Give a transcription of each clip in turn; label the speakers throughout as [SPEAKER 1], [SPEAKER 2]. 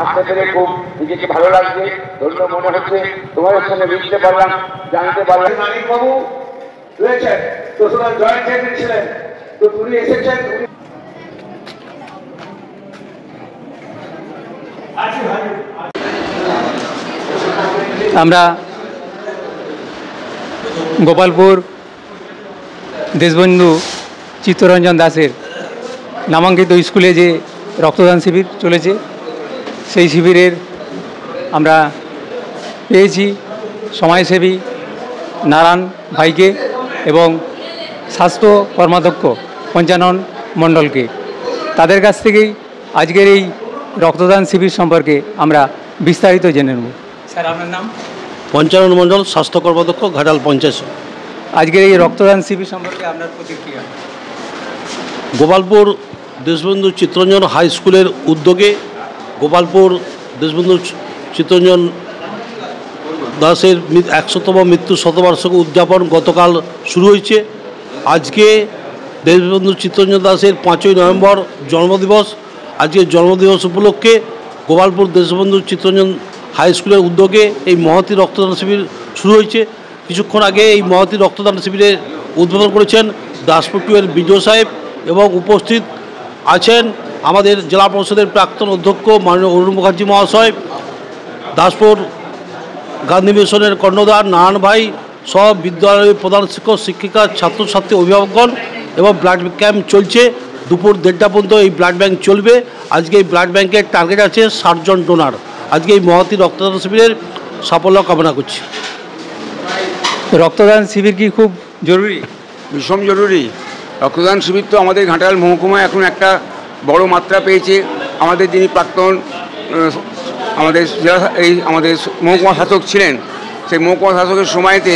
[SPEAKER 1] আসতে পেরে খুব নিজেকে ভালো লাগছে, ধন্য মনে হচ্ছে। তোমাদের সঙ্গে মিশতে পারলাম, জানতে পারলাম।
[SPEAKER 2] মানিক বাবু রয়েছেন, তো সুতরাং জয়েন্ট সেক্রেটারি ছিলেন, তো উনি এসেছেন।
[SPEAKER 3] আমরা গোপালপুর দেশবন্ধু চিত্তরঞ্জন দাসের নামাঙ্কিত স্কুলে যে রক্তদান শিবির চলেছে, সেই শিবিরের আমরা পেয়েছি সমাজসেবী নারায়ণ ভাইকে এবং স্বাস্থ্য কর্মাধ্যক্ষ পঞ্চানন মণ্ডলকে। তাদের কাছ থেকেই আজকের এই রক্তদান শিবির সম্পর্কে আমরা বিস্তারিত জেনে নেব। স্যার, আপনার নাম?
[SPEAKER 4] পঞ্চানন মণ্ডল, স্বাস্থ্য কর্মাধ্যক্ষ, ঘাটাল পঞ্চায়েত।
[SPEAKER 3] আজকের এই রক্তদান শিবির সম্পর্কে আপনার প্রতিক্রিয়া?
[SPEAKER 4] গোপালপুর দেশবন্ধু চিত্তরঞ্জন হাই স্কুলের উদ্যোগে গোপালপুর দেশবন্ধু চিত্তরঞ্জন দাসের 100তম মৃত্যু শতবার্ষিকী উদযাপন গতকাল শুরু হয়েছে। আজকে দেশবন্ধু চিত্তরঞ্জন দাসের 5ই নভেম্বর জন্মদিবস। আজকে জন্মদিবস উপলক্ষে গোপালপুর দেশবন্ধু চিত্তরঞ্জন হাই স্কুলের উদ্যোগে এই মহতী রক্তদান শিবির শুরু হয়েছে। কিছুক্ষণ আগে এই মহতী রক্তদান শিবিরে উদ্বোধন করেছেন দাসপুর 2-এর বিডিও সাহেব এবং উপস্থিত আছেন আমাদের জেলা পরিষদের প্রাক্তন অধ্যক্ষ মাননীয় অরুণ মুখার্জি মহাশয়, দাসপুর গান্ধী মিশনের কর্ণধার নারায়ণ ভাই সহ বিদ্যালয়ের প্রধান শিক্ষক শিক্ষিকা ছাত্রছাত্রী অভিভাবকগণ এবং ব্লাড ক্যাম্প চলছে। দুপুর 1:30 পর্যন্ত এই ব্লাড ব্যাংক চলবে। আজকে এই ব্লাড ব্যাংকের টার্গেট আছে 60 জন ডোনার। আজকে এই মহতী রক্তদান শিবিরের সাফল্য কামনা করছি।
[SPEAKER 3] রক্তদান শিবির কি খুব জরুরি?
[SPEAKER 1] ভীষণ জরুরি। রক্তদান শিবির তো আমাদের ঘাটাল মহকুমায় এখন একটা বড় মাত্রা পেয়েছে। আমাদের যিনি প্রাক্তন আমাদের আমাদের মহকুমা শাসক ছিলেন, সেই মহকুমা শাসকের সময়তে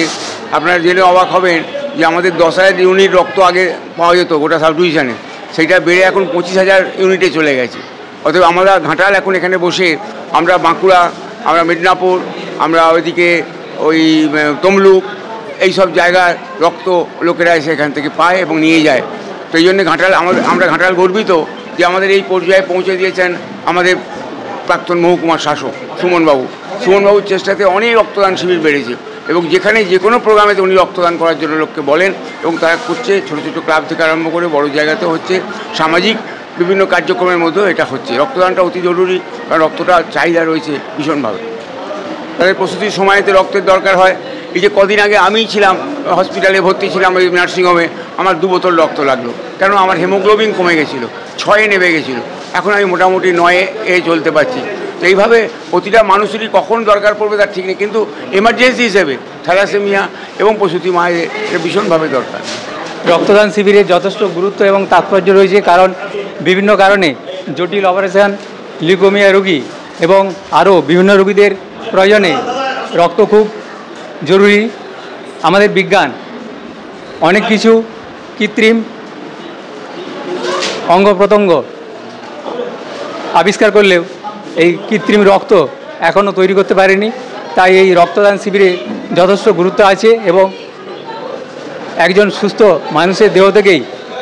[SPEAKER 1] আপনারা জেনে অবাক হবেন যে আমাদের 10,000 ইউনিট রক্ত আগে পাওয়া যেত গোটা সাব ডিভিশনে, সেইটা বেড়ে এখন 25,000 ইউনিটে চলে গেছে। অতএব আমরা ঘাটাল এখন এখানে বসে আমরা বাঁকুড়া, আমরা মেদিনীপুর, আমরা ওইদিকে ওই তমলুক, এইসব জায়গায় রক্ত লোকেরা এসে এখান থেকে পায় এবং নিয়ে যায়। তো এই জন্য আমরা ঘাটাল গর্বিত যে আমাদের এই পর্যায়ে পৌঁছে দিয়েছেন আমাদের প্রাক্তন মহকুমার শাসক সুমনবাবুর চেষ্টাতে অনেক রক্তদান শিবির বেড়েছে এবং যেখানে যে কোনো প্রোগ্রামেতে উনি রক্তদান করার জন্য লোককে বলেন এবং তারা করছে। ছোটো ছোটো ক্লাব থেকে আরম্ভ করে বড় জায়গাতেও হচ্ছে, সামাজিক বিভিন্ন কার্যক্রমের মধ্যেও এটা হচ্ছে। রক্তদানটা অতি জরুরি, কারণ রক্তটা চাহিদা রয়েছে ভীষণভাবে। তাদের প্রস্তুতির সময়তে রক্তের দরকার হয়। এই যে কদিন আগে আমিই ছিলাম হসপিটালে ভর্তি ছিলাম ওই নার্সিংহোমে, আমার 2 বোতল রক্ত লাগলো, কেন আমার হিমোগ্লোবিন কমে গেছিলো, 6-এ নেমে গেছিলো। এখন আমি মোটামুটি 9-এ চলতে পারছি। তো এইভাবে প্রতিটা মানুষেরই কখন দরকার পড়বে তার ঠিক নেই, কিন্তু এমার্জেন্সি হিসেবে থ্যালাসেমিয়া এবং প্রসূতি মায়ের এটা ভীষণভাবে দরকার।
[SPEAKER 3] রক্তদান শিবিরের যথেষ্ট গুরুত্ব এবং তাৎপর্য রয়েছে, কারণ বিভিন্ন কারণে জটিল অপারেশন, লিউকেমিয়া রোগী এবং আরও বিভিন্ন রোগীদের প্রয়োজনে রক্ত খুব জরুরি। আমাদের বিজ্ঞান অনেক কিছু কৃত্রিম অঙ্গ প্রত্যঙ্গ আবিষ্কার করলেও এই কৃত্রিম রক্ত এখনও তৈরি করতে পারেনি। তাই এই রক্তদান শিবিরে যথেষ্ট গুরুত্ব আছে এবং একজন সুস্থ মানুষের দেহ থেকেই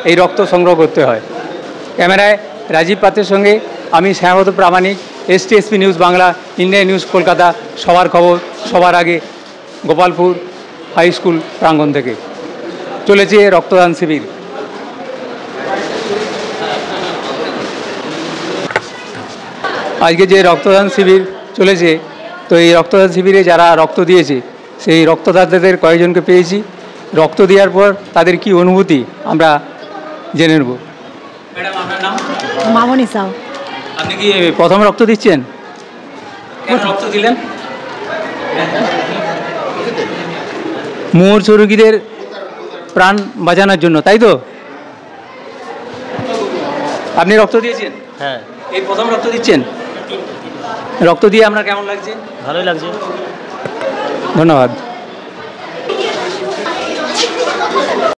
[SPEAKER 3] এই রক্ত সংগ্রহ করতে হয়। ক্যামেরায় রাজীব পাত্রের সঙ্গে আমি শ্যামত প্রামাণিক, STSP news Bangla, India news Kolkata. সবার খবর সবার আগে গোপালপুর হাই স্কুল প্রাঙ্গণ থেকে চলেছে রক্তদান শিবির। আজকে যে রক্তদান শিবির চলেছে, তো এই রক্তদান শিবিরে যারা রক্ত দিয়েছে সেই রক্তদাতাদের কয়েকজনকে পেয়েছি। রক্ত দেওয়ার পর তাদের কি অনুভূতি আমরা জেনে নেব। ম্যাডাম, আপনার নাম?
[SPEAKER 5] মামনি সাউ।
[SPEAKER 3] আপনি কি প্রথম রক্ত দিচ্ছেন? রক্ত দিলেন মুমূর্ষু রোগীদের প্রাণ বাঁচানোর জন্য, তাই তো? আপনি রক্ত দিয়েছেন?
[SPEAKER 6] হ্যাঁ।
[SPEAKER 3] এই প্রথম রক্ত দিচ্ছেন? রক্ত দিয়ে আপনার কেমন লাগছে?
[SPEAKER 6] ভালোই লাগছে।
[SPEAKER 3] ধন্যবাদ।